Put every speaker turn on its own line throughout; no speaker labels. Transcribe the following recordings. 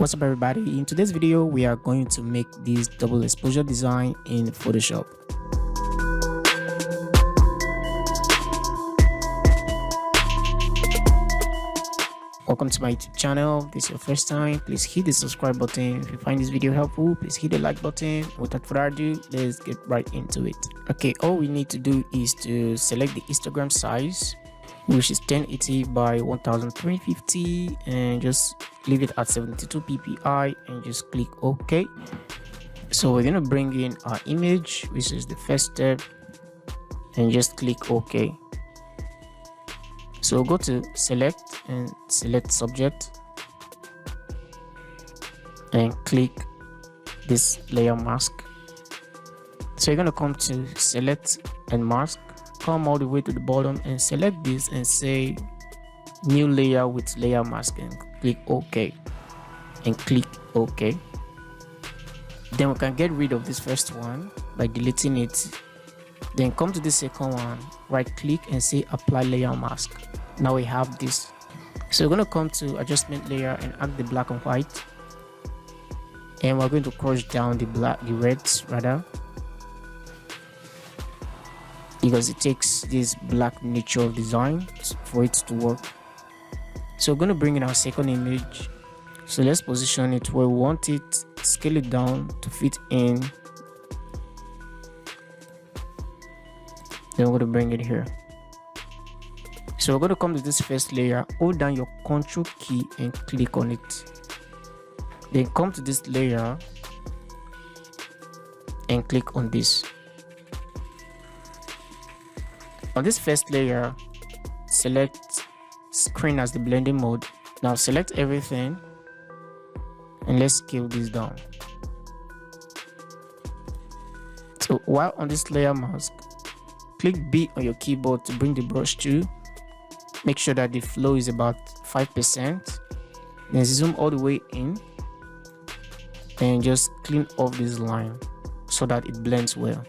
What's up everybody, in today's video we are going to make this double exposure design in Photoshop. Welcome to my YouTube channel. If this is your first time, please hit the subscribe button. If you find this video helpful, please hit the like button. Without further ado, let's get right into it. Okay, all we need to do is to select the histogram size, which is 1080 by 1350, and just leave it at 72 ppi and just click OK. So we're gonna bring in our image, which is the first step, and just click OK. So go to select and select subject and click this layer mask. So you're gonna come to select and mask, come all the way to the bottom and select this and say new layer with layer mask and click OK and click OK. Then we can get rid of this first one by deleting it. Then come to the second one, right click and say apply layer mask. Now we have this. So we're going to come to adjustment layer and add the black and white, and we're going to crush down the reds rather, because it takes this black nature of design for it to work. So we're going to bring in our second image. So let's position it where we want it, scale it down to fit in. Then we're going to bring it here. So we're going to come to this first layer, hold down your Ctrl key and click on it. Then come to this layer and click on this. On this first layer, select screen as the blending mode. Now select everything and let's scale this down. So while on this layer mask, click B on your keyboard to bring the brush to. Make sure that the flow is about 5%. Then zoom all the way in and just clean off this line so that it blends well.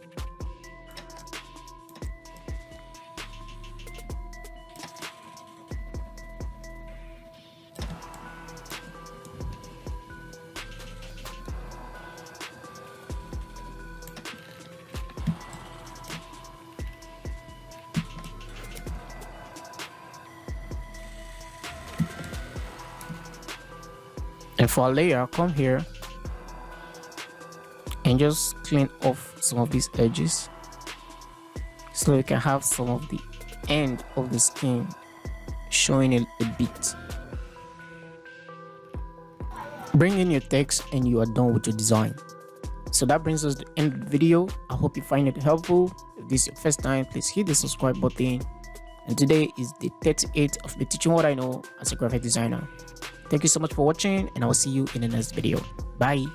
And for our layer, come here and just clean off some of these edges so you can have some of the end of the skin showing a bit. Bring in your text and you are done with your design. So that brings us to the end of the video. I hope you find it helpful. If this is your first time, please hit the subscribe button. And today is the 38th of me teaching what I know as a graphic designer. Thank you so much for watching, and I will see you in the next video. Bye.